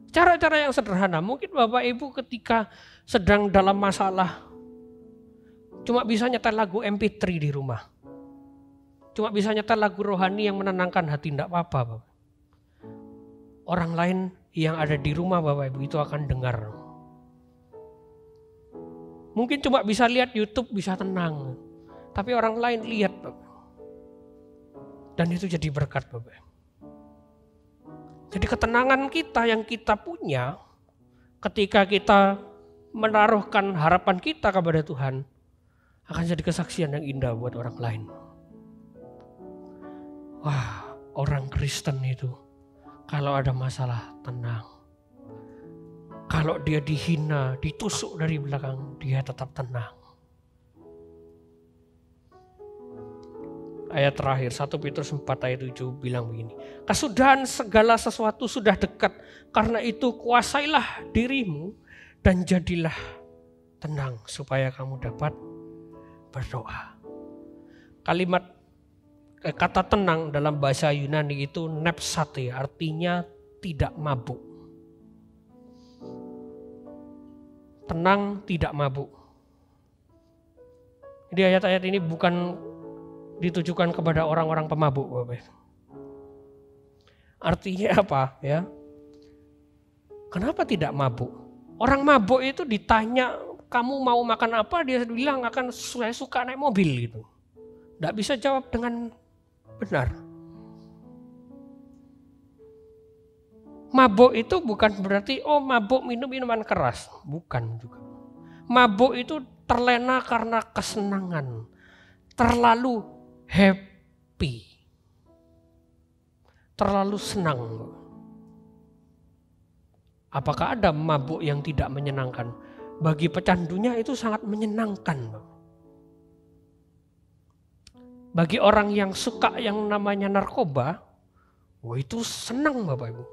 Cara-cara yang sederhana. Mungkin Bapak Ibu ketika sedang dalam masalah cuma bisa nyetel lagu MP3 di rumah. Cuma bisa nyetel lagu rohani yang menenangkan hati, tidak apa-apa Bapak. Orang lain yang ada di rumah Bapak Ibu itu akan dengar. Mungkin cuma bisa lihat YouTube bisa tenang. Tapi orang lain lihat Bapak. Dan itu jadi berkat Bapak. Jadi ketenangan kita yang kita punya ketika kita menaruhkan harapan kita kepada Tuhan akan jadi kesaksian yang indah buat orang lain. Wah, orang Kristen itu kalau ada masalah tenang. Kalau dia dihina, ditusuk dari belakang, dia tetap tenang. Ayat terakhir 1 Petrus 4 ayat 7 bilang begini. Kesudahan segala sesuatu sudah dekat. Karena itu kuasailah dirimu dan jadilah tenang supaya kamu dapat berdoa. Kata tenang dalam bahasa Yunani itu nepsate, artinya tidak mabuk. Tenang, tidak mabuk. Jadi ayat-ayat ini bukan ditujukan kepada orang-orang pemabuk, Bapak. Artinya apa ya? Kenapa tidak mabuk? Orang mabuk itu ditanya kamu mau makan apa, dia bilang akan saya suka naik mobil gitu. Tidak bisa jawab dengan benar. Mabuk itu bukan berarti mabuk minum minuman keras, bukan juga. Mabuk itu terlena karena kesenangan, terlalu happy, terlalu senang. Apakah ada mabuk yang tidak menyenangkan? Bagi pecandunya itu sangat menyenangkan. Bagi orang yang suka yang namanya narkoba, itu senang Bapak Ibu.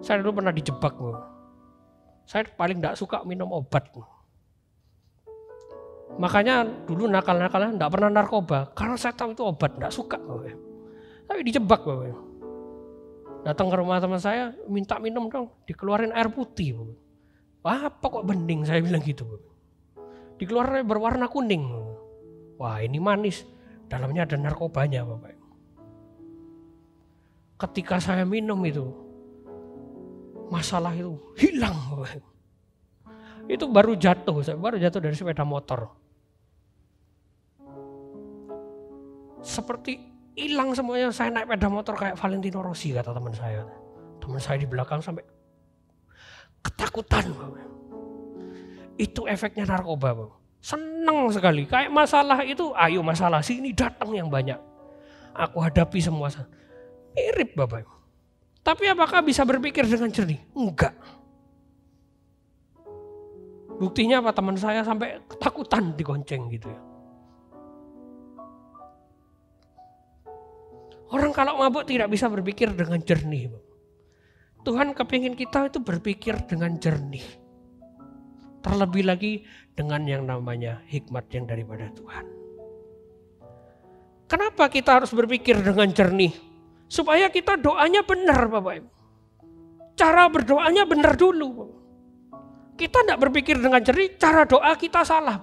Saya dulu pernah dijebak. Saya paling tidak suka minum obat. Makanya dulu nakal-nakalnya tidak pernah narkoba. Karena saya tahu itu obat, tidak suka. Tapi dijebak. Datang ke rumah teman saya, minta minum dong. Dikeluarin air putih. Wah, apa kok bening, saya bilang gitu. Dikeluarin berwarna kuning. Wah, ini manis. Dalamnya ada narkobanya Bapak. Ketika saya minum itu, masalah itu hilang Bapak. Itu baru jatuh, saya baru jatuh dari sepeda motor. Seperti hilang semuanya, saya naik sepeda motor kayak Valentino Rossi kata teman saya. Teman saya di belakang sampai ketakutan Bapak. Itu efeknya narkoba Bapak. Senang sekali, kayak masalah itu, ayo masalah sini datang yang banyak. Aku hadapi semua. Mirip Bapak. Tapi apakah bisa berpikir dengan jernih? Enggak. Buktinya apa, teman saya sampai ketakutan digonceng gitu ya. Orang kalau mabuk tidak bisa berpikir dengan jernih. Tuhan kepingin kita itu berpikir dengan jernih. Terlebih lagi dengan yang namanya hikmat yang daripada Tuhan. Kenapa kita harus berpikir dengan jernih? Supaya kita doanya benar Bapak Ibu. Cara berdoanya benar dulu. Kita tidak berpikir dengan jernih, cara doa kita salah.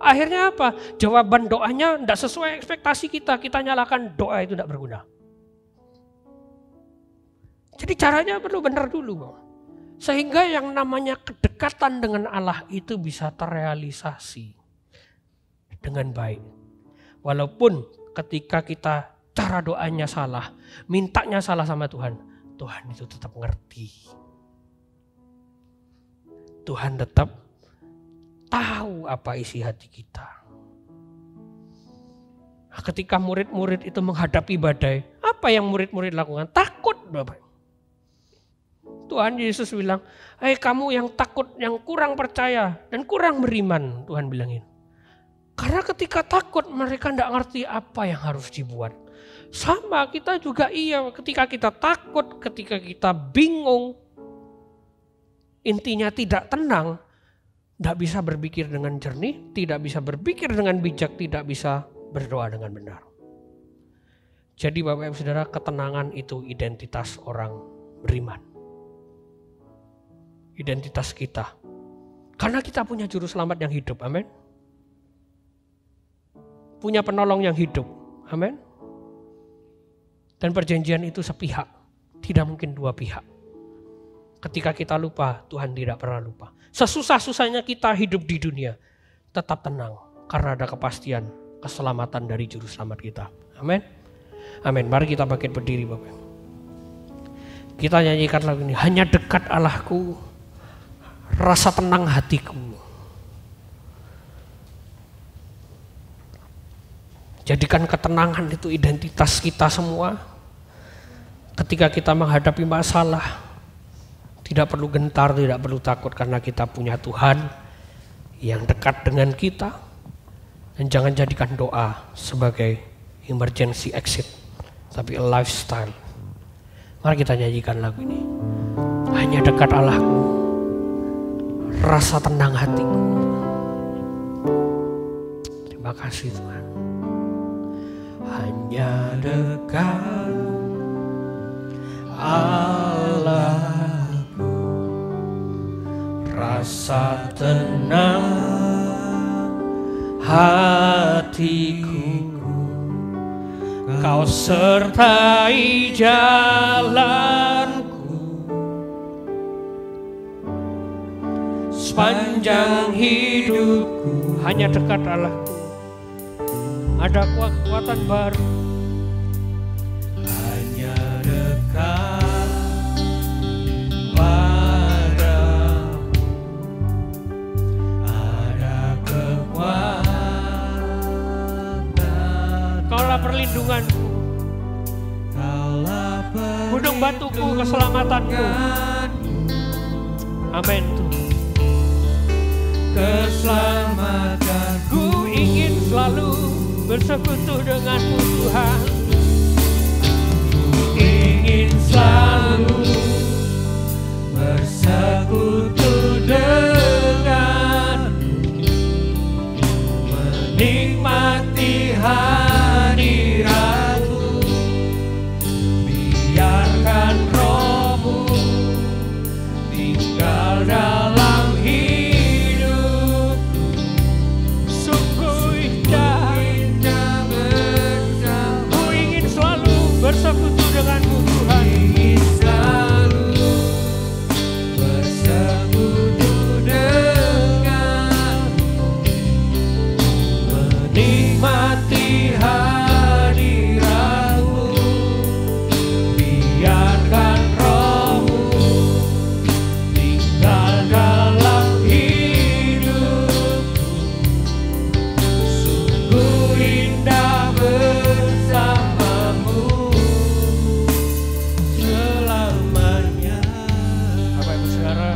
Akhirnya apa? Jawaban doanya tidak sesuai ekspektasi kita. Kita nyalakan doa itu tidak berguna. Jadi caranya perlu benar dulu Bapak. Sehingga yang namanya kedekatan dengan Allah itu bisa terrealisasi dengan baik. Walaupun ketika kita cara doanya salah, mintanya salah sama Tuhan, Tuhan itu tetap ngerti. Tuhan tetap tahu apa isi hati kita. Ketika murid-murid itu menghadapi badai, apa yang murid-murid lakukan? Takut, Bapak. Tuhan Yesus bilang, kamu yang takut, yang kurang percaya dan kurang beriman, Tuhan bilangin. Karena ketika takut mereka tidak ngerti apa yang harus dibuat. Sama kita juga ketika kita takut, ketika kita bingung, intinya tidak tenang, tidak bisa berpikir dengan jernih, tidak bisa berpikir dengan bijak, tidak bisa berdoa dengan benar. Jadi Bapak Ibu Saudara, ketenangan itu identitas orang beriman. Identitas kita. Karena kita punya juru selamat yang hidup, amin. Punya penolong yang hidup, amin. Dan perjanjian itu sepihak, tidak mungkin dua pihak. Ketika kita lupa, Tuhan tidak pernah lupa. Sesusah-susahnya kita hidup di dunia, tetap tenang karena ada kepastian keselamatan dari juru selamat kita. Amin. Amin. Mari kita bangkit berdiri, Bapak. Kita nyanyikan lagu ini. Hanya dekat Allahku, rasa tenang hatiku. Jadikan ketenangan itu identitas kita semua. Ketika kita menghadapi masalah, tidak perlu gentar, tidak perlu takut karena kita punya Tuhan yang dekat dengan kita. Dan jangan jadikan doa sebagai emergency exit, tapi a lifestyle. Mari kita nyanyikan lagu ini. Hanya dekat Allahku, rasa tenang hatiku. Terima kasih Tuhan. Hanya dekat Allahku, rasa tenang hatiku. Kau sertai jalanku sepanjang hidupku. Hanya dekat Allahku, ada kekuatan baru. Hanya dekat padamu ada kekuatan. Kaulah perlindunganku, gunung batuku, keselamatanku. Amin. Keselamatanku, ingin selalu bersekutu denganmu Tuhan. Ingin selalu bersekutu denganmu, menikmati hadiratmu. Biarkan rohmu tinggal dalam hidupku. Sungguh indah bersama. Ku ingin selalu bersekutu denganmu Tuhan. Ingin selalu bersekutu denganmu, menikmati hadiratmu. Biarkan rohmu tinggal dalam hidupku. Sungguh indah bersamamu selamanya. Bapak Ibu Saudara,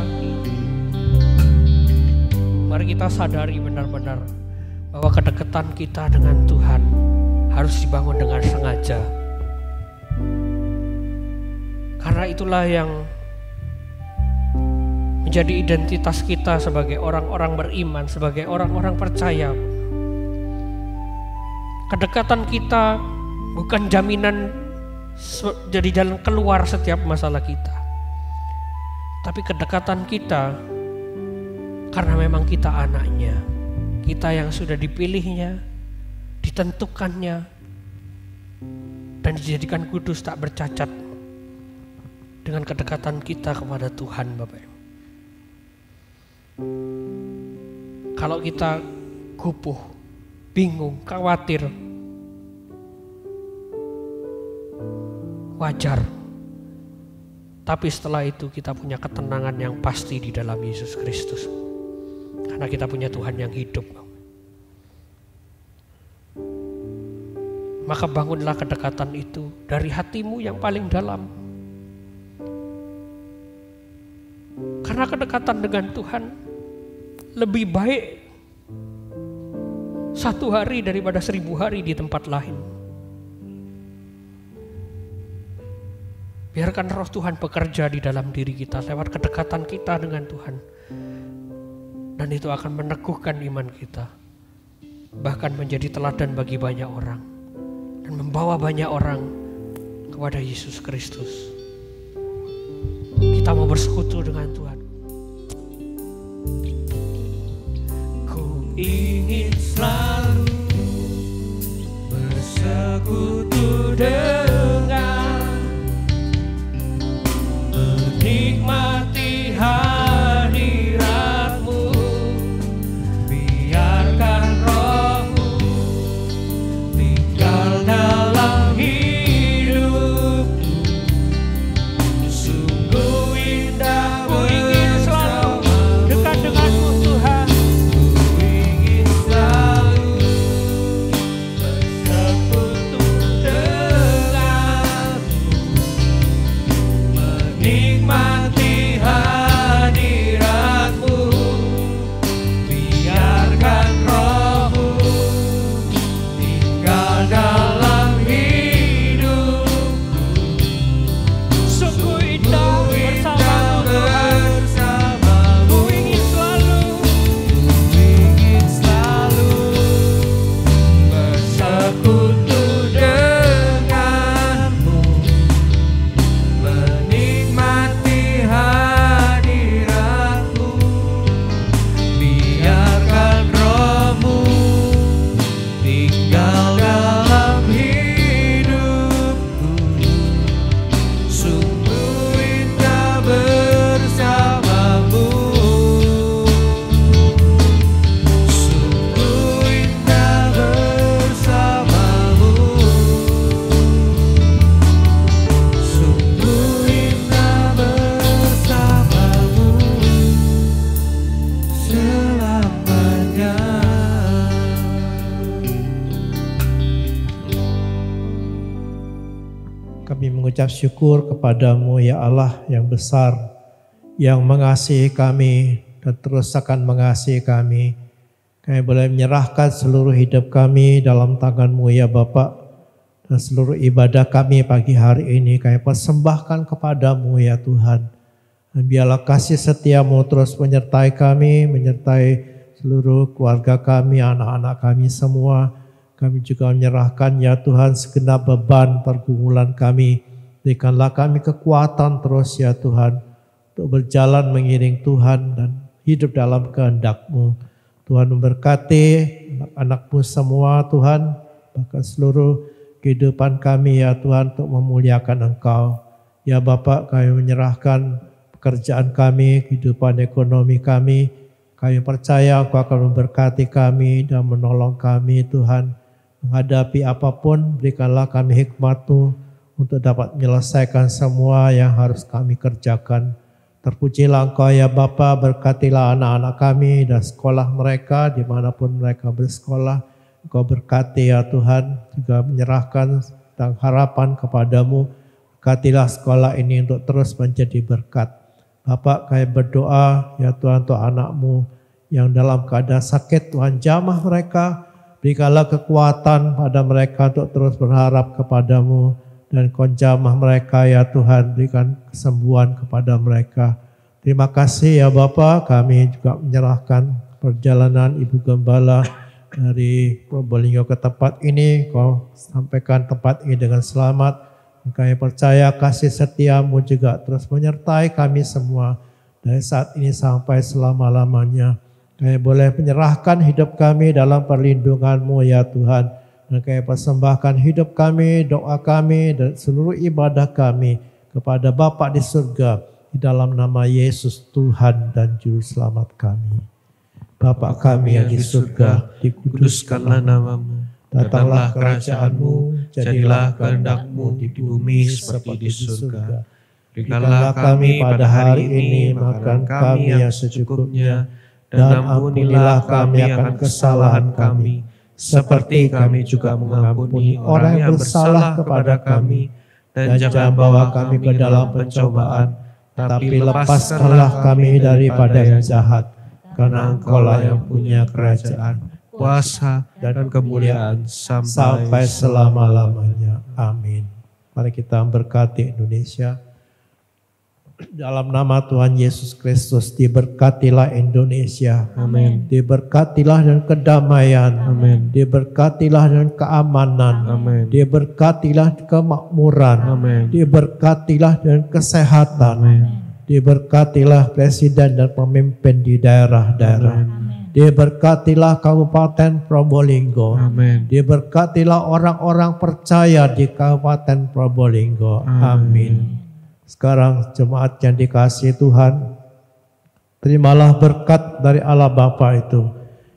mari kita sadari benar-benar bahwa kedekatan kita dengan Tuhan harus dibangun dengan sengaja. Karena itulah yang menjadi identitas kita sebagai orang-orang beriman, sebagai orang-orang percaya. Kedekatan kita bukan jaminan jadi jalan keluar setiap masalah kita. Tapi kedekatan kita karena memang kita anaknya, kita yang sudah dipilihnya, ditentukannya, dan dijadikan kudus tak bercacat dengan kedekatan kita kepada Tuhan, Bapak. Kalau kita gupuh, bingung, khawatir, wajar. Tapi setelah itu kita punya ketenangan yang pasti di dalam Yesus Kristus. Karena kita punya Tuhan yang hidup. Maka bangunlah kedekatan itu dari hatimu yang paling dalam. Karena kedekatan dengan Tuhan lebih baik 1 hari daripada 1000 hari di tempat lain. Biarkan roh Tuhan bekerja di dalam diri kita lewat kedekatan kita dengan Tuhan. Dan itu akan meneguhkan iman kita. Bahkan menjadi teladan bagi banyak orang. Dan membawa banyak orang kepada Yesus Kristus. Kita mau bersekutu dengan Tuhan. Ku ingin selalu bersekutu dengan, menikmati hadirat-Mu, biarkan Roh-Mu tinggal dalam hidupku. Sungguh indah ku ingin selalu dekat dengan-Mu Tuhan. Ku ingin selalu bersekutu dengan-Mu, menikmati hadirat-Mu, biarkan Roh-Mu tinggal dalam hidupku. Sungguh indah bersama-Mu Tuhan. Ku ingin selalu bersekutu dengan-Mu, menikmati hadirat-Mu, biarkan Roh-Mu tinggal dalam hidupku. Sungguh indah bersama-Mu, sungguh indah bersama-Mu, sungguh indah bersama-Mu selamanya. Kami mengucap syukur kepada-Mu ya Allah yang besar, yang mengasihi kami dan terus akan mengasihi kami. Kami boleh menyerahkan seluruh hidup kami dalam tangan-Mu ya Bapa. Dan seluruh ibadah kami pagi hari ini kami persembahkan kepada-Mu ya Tuhan. Dan biarlah kasih setia-Mu terus menyertai kami, menyertai seluruh keluarga kami, anak-anak kami semua. Kami juga menyerahkan ya Tuhan segenap beban pergumulan kami. Berikanlah kami kekuatan terus ya Tuhan untuk berjalan mengiring Tuhan dan hidup dalam kehendak-Mu. Tuhan memberkati anak-anak-Mu semua Tuhan, bahkan seluruh kehidupan kami ya Tuhan untuk memuliakan Engkau. Ya Bapa, kami menyerahkan pekerjaan kami, kehidupan ekonomi kami. Kami percaya Engkau akan memberkati kami dan menolong kami Tuhan. Menghadapi apapun, berikanlah kami hikmat-Mu untuk dapat menyelesaikan semua yang harus kami kerjakan. Terpujilah Engkau ya Bapa, berkatilah anak-anak kami dan sekolah mereka dimanapun mereka bersekolah. Engkau berkati ya Tuhan, juga menyerahkan tentang harapan kepada-Mu. Berkatilah sekolah ini untuk terus menjadi berkat. Bapak, kami berdoa ya Tuhan untuk anak-Mu yang dalam keadaan sakit, Tuhan jamah mereka. Berikanlah kekuatan pada mereka untuk terus berharap kepada-Mu. Dan Kau jamah mereka ya Tuhan, berikan kesembuhan kepada mereka. Terima kasih ya Bapa, kami juga menyerahkan perjalanan Ibu Gembala dari Probolinggo ke tempat ini. Kau sampaikan tempat ini dengan selamat. Kami percaya kasih setia-Mu juga terus menyertai kami semua dari saat ini sampai selama-lamanya. Kami boleh menyerahkan hidup kami dalam perlindungan-Mu ya Tuhan. Dan kami persembahkan hidup kami, doa kami, dan seluruh ibadah kami kepada Bapa di surga. Di dalam nama Yesus Tuhan dan Juru Selamat kami. Bapa kami yang di surga, dikuduskanlah namamu, Datanglah kerajaan-Mu, jadilah kehendak-Mu di bumi seperti di surga. Berikanlah kami pada hari ini makan kami yang secukupnya, dan ampunilah kami akan kesalahan kami, seperti kami juga mengampuni orang yang bersalah kepada kami. Dan jangan bawa kami ke dalam pencobaan, tapi lepaskanlah kami daripada yang jahat, karena Engkau-lah yang punya kerajaan, kuasa, dan kemuliaan sampai selama-lamanya. Amin. Mari kita berkati Indonesia. Dalam nama Tuhan Yesus Kristus, diberkatilah Indonesia. Amin. Diberkatilah dengan kedamaian. Amin. Diberkatilah dengan keamanan. Amin. Diberkatilah kemakmuran. Amin. Diberkatilah dengan kesehatan. Amin. Diberkatilah presiden dan pemimpin di daerah-daerah. Diberkatilah Kabupaten Probolinggo. Amin. Diberkatilah orang-orang percaya di Kabupaten Probolinggo. Amin. Sekarang jemaat yang dikasihi Tuhan, terimalah berkat dari Allah Bapa itu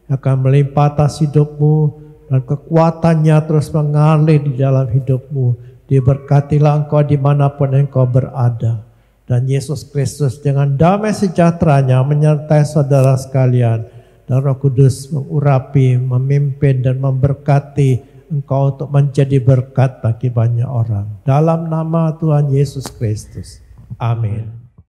yang akan melimpah atas hidupmu dan kekuatannya terus mengalir di dalam hidupmu. Diberkatilah engkau dimanapun engkau berada. Dan Yesus Kristus dengan damai sejahteranya menyertai saudara sekalian. Dan Roh Kudus mengurapi, memimpin dan memberkati engkau untuk menjadi berkat bagi banyak orang. Dalam nama Tuhan Yesus Kristus. Amin.